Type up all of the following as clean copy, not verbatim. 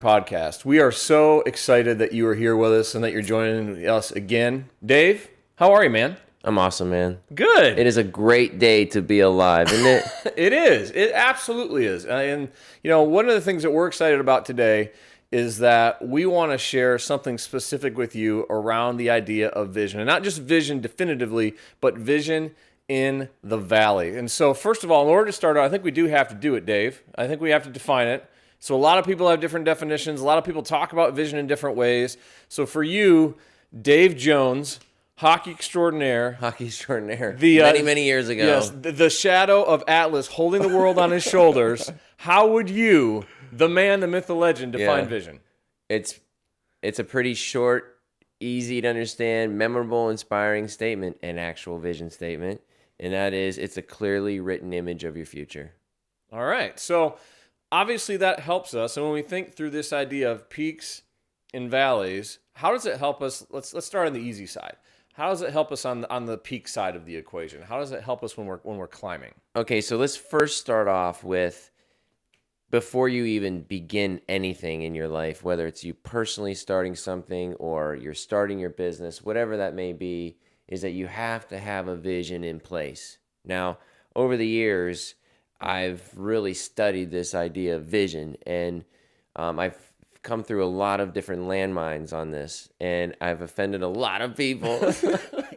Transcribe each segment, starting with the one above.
podcast. We are so excited that you are here with us and that you're joining us again. Dave, how are you, man? I'm awesome, man. Good. It is a great day to be alive, isn't it? It is. It absolutely is. And, you know, one of the things that we're excited about today is that we want to share something specific with you around the idea of vision. And not just vision definitively, but vision in the valley. And so, first of all, in order to start out, I think we do have to do it, Dave. I think we have to define it. So a lot of people have different definitions. A lot of people talk about vision in different ways. So for you, Dave Jones, hockey extraordinaire. Many years ago. Yes, the shadow of Atlas holding the world on his shoulders. How would you, the man, the myth, the legend, define vision? It's a pretty short, easy to understand, memorable, inspiring statement, an actual vision statement. And that is, it's a clearly written image of your future. All right. So obviously that helps us. And when we think through this idea of peaks and valleys, how does it help us? Let's start on the easy side. How does it help us on the peak side of the equation? How does it help us when we're climbing? Okay, so let's first start off with, before you even begin anything in your life, whether it's you personally starting something or you're starting your business, whatever that may be, is that you have to have a vision in place. Now, over the years, I've really studied this idea of vision, and I've come through a lot of different landmines on this, and I've offended a lot of people.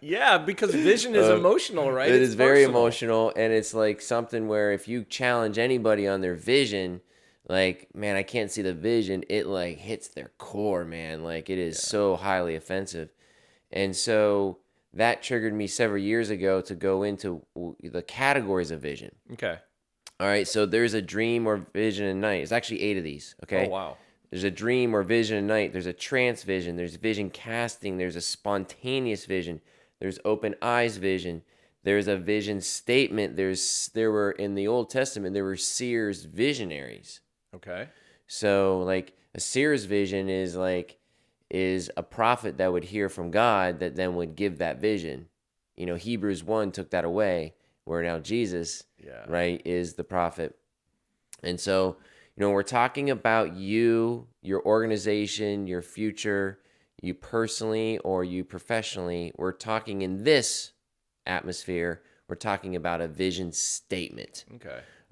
Yeah, because vision is emotional, right? It It's is very personal. emotional, and it's like something where if you challenge anybody on their vision, like, man, I can't see the vision, it like hits their core, man. Like, it is so highly offensive. And so that triggered me several years ago to go into the categories of vision. Okay. All right, so there's a dream or vision and night. It's actually 8 of these, okay? Oh, wow. There's a dream or vision and night. There's a trance vision. There's vision casting. There's a spontaneous vision. There's open eyes vision. There's a vision statement. There were, in the Old Testament, there were seers, visionaries. Okay. So, like, a seer's vision is a prophet that would hear from God that then would give that vision. You know, Hebrews 1 took that away, where now Jesus, right, is the prophet. And so, you know, we're talking about you, your organization, your future, you personally or you professionally. We're talking in this atmosphere, we're talking about a vision statement.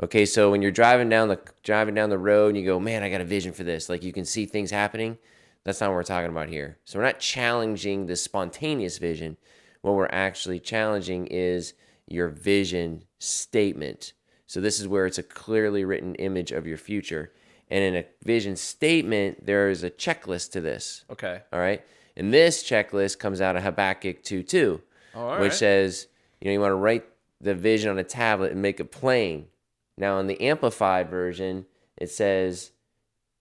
Okay, so when you're driving down the road and you go, man, I got a vision for this. Like, you can see things happening. That's not what we're talking about here. So we're not challenging the spontaneous vision. What we're actually challenging is your vision statement. So this is where it's a clearly written image of your future. And in a vision statement, there is a checklist to this. Okay. All right. And this checklist comes out of Habakkuk 2:2, which says, you know, you want to write the vision on a tablet and make it plain. Now, in the Amplified version, it says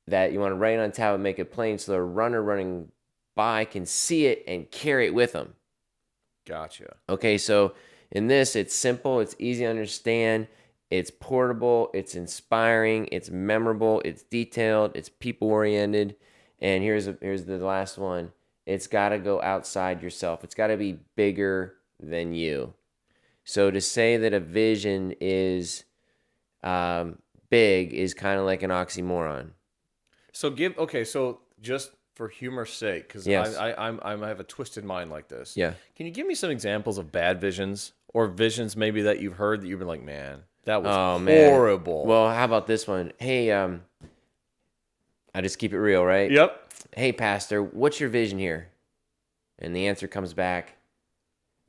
that you want to write it on a tablet and make it plain so the runner running by can see it and carry it with them. Gotcha. Okay, so in this, it's simple, it's easy to understand, it's portable, it's inspiring, it's memorable, it's detailed, it's people-oriented, and here's the last one. It's got to go outside yourself. It's got to be bigger than you. So to say that a vision is big is kind of like an oxymoron. So so just for humor's sake, because I have a twisted mind like this. Yeah. Can you give me some examples of bad visions or visions maybe that you've heard that you've been like, man, that was horrible. Man. Well, how about this one? Hey, I just keep it real, right? Yep. Hey, pastor, what's your vision here? And the answer comes back,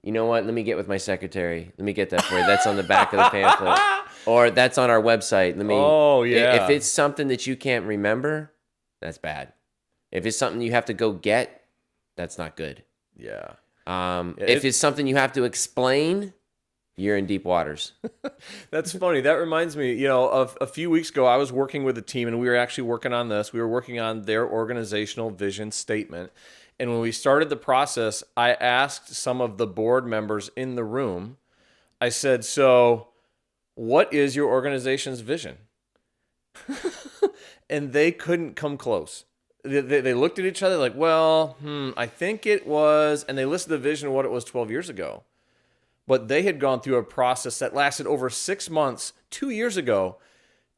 you know what? Let me get with my secretary. Let me get that for you. That's on the back of the pamphlet. Or that's on our website. If it's something that you can't remember, that's bad. If it's something you have to go get, that's not good. Yeah. If it's something you have to explain, you're in deep waters. That's funny. That reminds me, you know, of a few weeks ago, I was working with a team and we were actually working on this. We were working on their organizational vision statement. And when we started the process, I asked some of the board members in the room, I said, so what is your organization's vision? And they couldn't come close. They looked at each other like, well, I think it was, and they listed the vision of what it was 12 years ago. But they had gone through a process that lasted over 6 months, 2 years ago,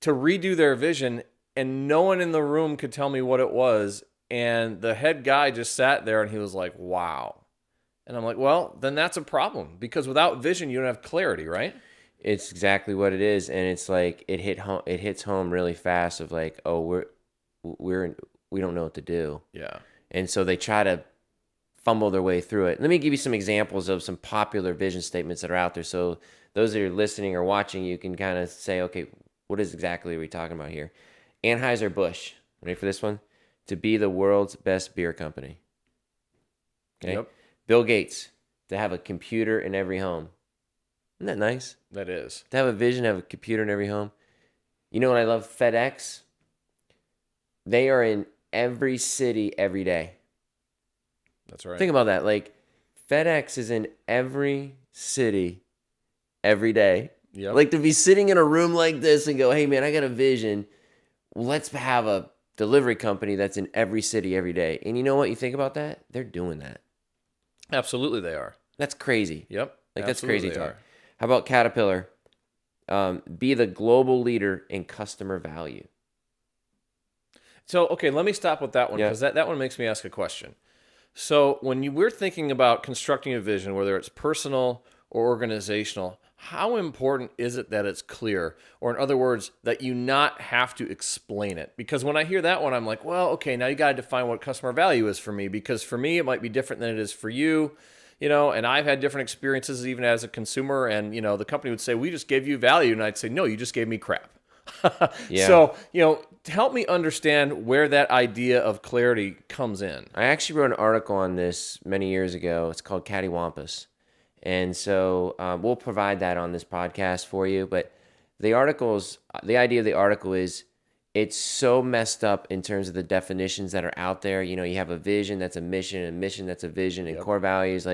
to redo their vision. and no one in the room could tell me what it was. And the head guy just sat there and he was like, wow. And I'm like, well, then that's a problem because without vision, you don't have clarity, right? It's exactly what it is, and it's like it hits home really fast of like, oh, we don't know what to do. Yeah. And so they try to fumble their way through it. Let me give you some examples of some popular vision statements that are out there. So those that are listening or watching, you can kind of say, okay, what is exactly are we talking about here? Anheuser-Busch, ready for this one? To be the world's best beer company. Okay. Yep. Bill Gates, to have a computer in every home. Isn't that nice? That is. To have a vision, have a computer in every home. You know what I love? FedEx. They are in every city every day. That's right. Think about that. Like FedEx is in every city every day. Yep. Like to be sitting in a room like this and go, hey man, I got a vision. Let's have a delivery company that's in every city every day. And you know what? You think about that? They're doing that. Absolutely they are. That's crazy. Yep. Like Absolutely that's crazy they talk. are. How about Caterpillar? Be the global leader in customer value. So, okay, let me stop with that one Yeah. because that one makes me ask a question. So, when we're thinking about constructing a vision, whether it's personal or organizational, how important is it that it's clear? Or, in other words, that you not have to explain it? Because when I hear that one, I'm like, well, okay, now you got to define what customer value is for me. Because for me, it might be different than it is for you. And I've had different experiences even as a consumer. And, the company would say, we just gave you value. And I'd say, no, you just gave me crap. Yeah. So, help me understand where that idea of clarity comes in. I actually wrote an article on this many years ago. It's called Cattywampus. And so we'll provide that on this podcast for you. But the idea of the article is it's so messed up in terms of the definitions that are out there. You have a vision that's a mission, a mission that's a vision, and core values.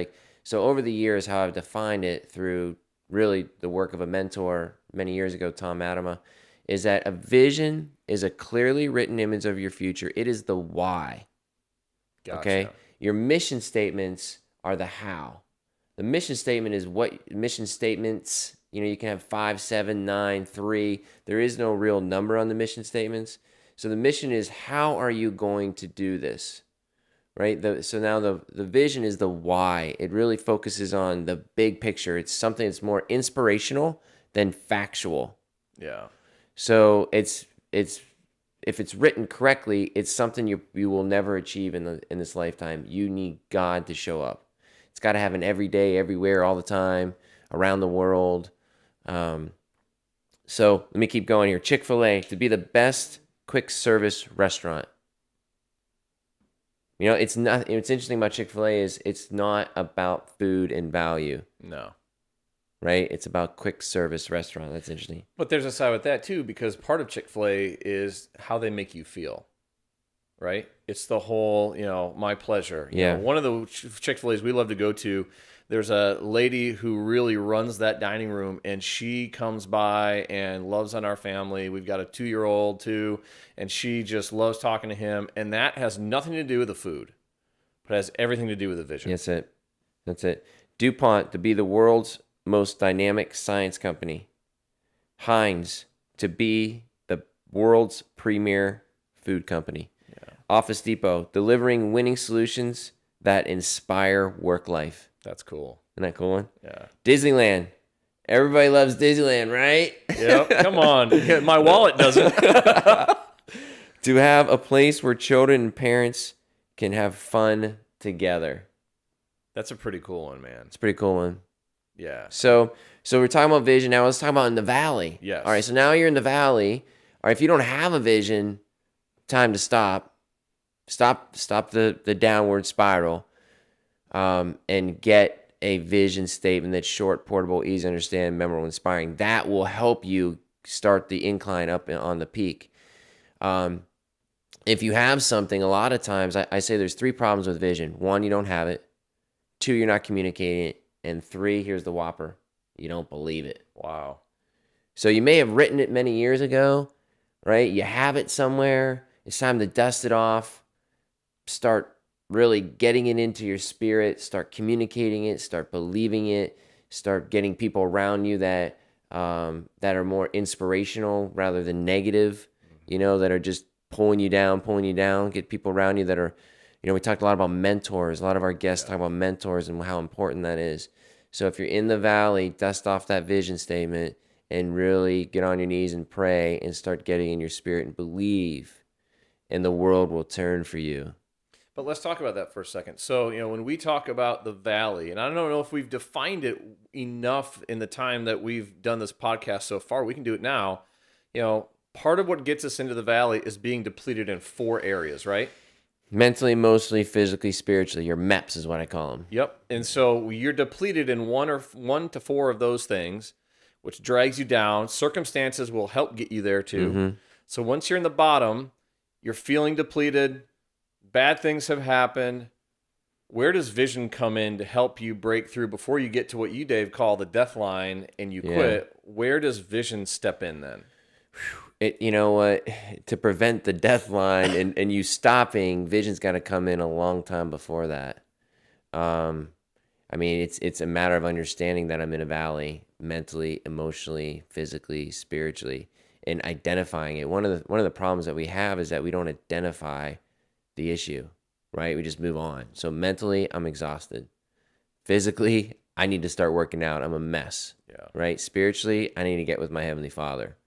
So over the years, how I've defined it through really the work of a mentor many years ago, Tom Adama, is that a vision is a clearly written image of your future. It is the why. Gotcha. Okay? Your mission statements are the how. The mission statement is what mission statements, you can have 5, 7, 9, 3. There is no real number on the mission statements. So the mission is how are you going to do this? Right? So now the vision is the why. It really focuses on the big picture. It's something that's more inspirational than factual. Yeah. So it's if it's written correctly, it's something you will never achieve in this lifetime. You need God to show up. It's got to have an every day, everywhere, all the time, around the world. So let me keep going here. Chick-fil-A, to be the best quick service restaurant. It's not. What's interesting about Chick-fil-A is it's not about food and value. No. Right? It's about quick service restaurant. That's interesting. But there's a side with that too, because part of Chick-fil-A is how they make you feel, right? It's the whole, my pleasure. Yeah. One of the Chick-fil-A's we love to go to, there's a lady who really runs that dining room, and she comes by and loves on our family. We've got a 2-year-old too, and she just loves talking to him. And that has nothing to do with the food, but has everything to do with the vision. That's it. DuPont, to be the world's most dynamic science company. Heinz, to be the world's premier food company. Yeah. Office Depot, delivering winning solutions that inspire work life. That's cool. Isn't that a cool one? Yeah. Disneyland. Everybody loves Disneyland, right? Yep. Come on. Yeah, my wallet doesn't. To have a place where children and parents can have fun together. That's a pretty cool one, man. It's a pretty cool one. Yeah. So we're talking about vision. Now let's talk about in the valley. Yes. All right. So now you're in the valley. All right. If you don't have a vision, time to stop. Stop the downward spiral, and get a vision statement that's short, portable, easy to understand, memorable, inspiring. That will help you start the incline up on the peak. If you have something, a lot of times I say there's 3 problems with vision. 1, you don't have it. 2, you're not communicating it. And 3, here's the whopper. You don't believe it. Wow. So you may have written it many years ago, right? You have it somewhere. It's time to dust it off. Start really getting it into your spirit. Start communicating it. Start believing it. Start getting people around you that are more inspirational rather than negative. that are just pulling you down, get people around you that are, we talked a lot about mentors. A lot of our guests talk about mentors and how important that is. So if you're in the valley, dust off that vision statement and really get on your knees and pray and start getting in your spirit and believe, and the world will turn for you. But let's talk about that for a second. So, when we talk about the valley, and I don't know if we've defined it enough in the time that we've done this podcast so far, we can do it now. Part of what gets us into the valley is being depleted in 4 areas, right? Mentally, emotionally, physically, spiritually. Your MEPS is what I call them. Yep. And so you're depleted in 1 to 4 of those things, which drags you down. Circumstances will help get you there too. Mm-hmm. So once you're in the bottom, you're feeling depleted, bad things have happened. Where does vision come in to help you break through before you get to what you, Dave, call the death line and you quit? Where does vision step in then? To prevent the death line and you stopping, vision's got to come in a long time before that. It's a matter of understanding that I'm in a valley, mentally, emotionally, physically, spiritually, and identifying it. One of the problems that we have is that we don't identify the issue, right? We just move on. So mentally, I'm exhausted. Physically, I need to start working out. I'm a mess, right? Spiritually, I need to get with my Heavenly Father,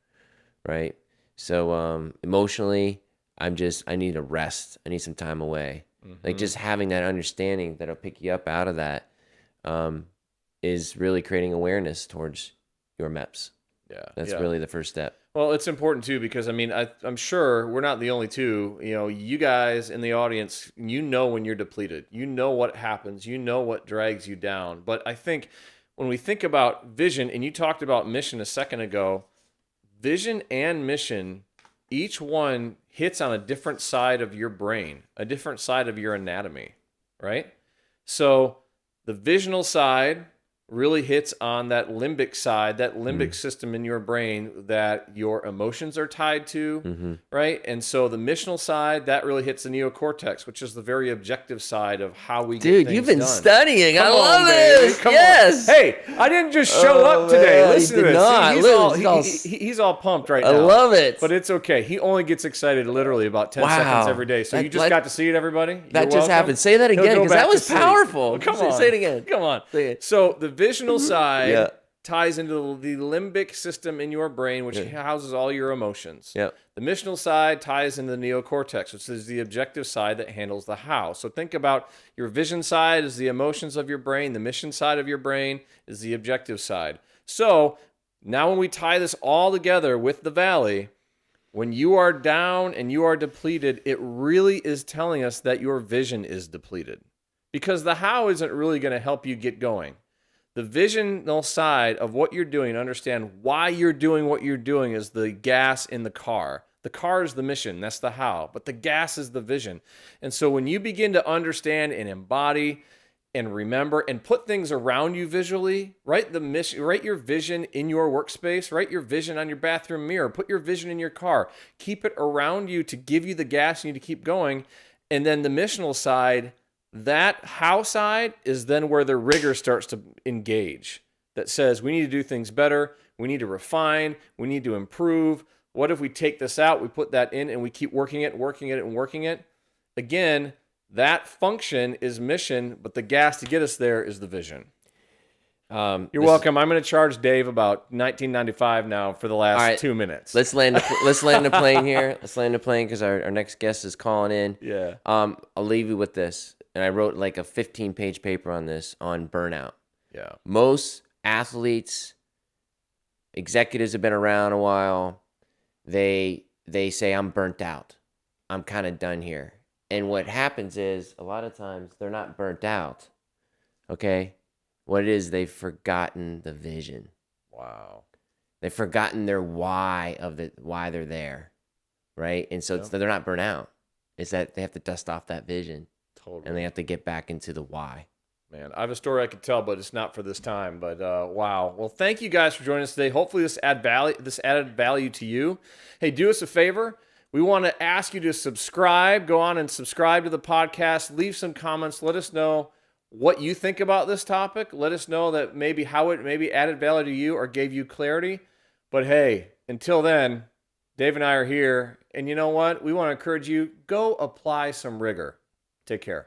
right? So emotionally, I need a rest. I need some time away. Mm-hmm. Like just having that understanding that'll pick you up out of that is really creating awareness towards your MEPS. Yeah, that's really the first step. Well, it's important too because I'm sure we're not the only two. You guys in the audience, when you're depleted, what happens, what drags you down. But I think when we think about vision, and you talked about mission a second ago, vision and mission, each one hits on a different side of your brain, a different side of your anatomy, right? So the visional side really hits on that limbic side, that limbic system in your brain that your emotions are tied to, right? And so the missional side, that really hits the neocortex, which is the very objective side of how we get things you've been done. studying. Come I on, love baby. this. Come Yes. on. Hey, I didn't just show up today. Man, Listen to this. Not. He's all pumped right now. I love it. But it's okay. He only gets excited literally about 10 seconds every day. So you just got to see it, everybody. That just happened. Say that again because that was powerful. Come on. Say it again. Come on. So the visional side ties into the limbic system in your brain, which houses all your emotions. Yep. The missional side ties into the neocortex, which is the objective side that handles the how. So think about your vision side is the emotions of your brain. The mission side of your brain is the objective side. So now when we tie this all together with the valley, when you are down and you are depleted, it really is telling us that your vision is depleted because the how isn't really going to help you get going. The visional side of what you're doing, understand why you're doing what you're doing, is the gas in the car. The car is the mission, that's the how, but the gas is the vision. And so when you begin to understand and embody and remember and put things around you visually, write the mission, write your vision in your workspace, write your vision on your bathroom mirror, put your vision in your car, keep it around you to give you the gas you need to keep going. And then the missional side, that how side is then where the rigor starts to engage. That says we need to do things better, we need to refine, we need to improve. What if we take this out, we put that in, and we keep working it, working it, and working it? Again, that function is mission, but the gas to get us there is the vision. You're welcome. I'm going to charge Dave about $19.95 now for the last 2 minutes. Let's land the plane here. Let's land the plane because our next guest is calling in. Yeah. I'll leave you with this. And I wrote like a 15-page paper on this, on burnout. Yeah. Most athletes, executives have been around a while. They say, I'm burnt out. I'm kind of done here. And what happens is a lot of times they're not burnt out. Okay? What it is, they've forgotten the vision. Wow. They've forgotten their why why they're there. Right? And so they're not burnt out. It's that they have to dust off that vision. Totally. And they have to get back into the why. Man, I have a story I could tell, but it's not for this time. But wow. Well, thank you guys for joining us today. Hopefully this added value to you. Hey, do us a favor. We want to ask you to subscribe. Go on and subscribe to the podcast. Leave some comments. Let us know what you think about this topic. Let us know that maybe how it maybe added value to you or gave you clarity. But hey, until then, Dave and I are here. And you know what? We want to encourage you, go apply some rigor. Take care.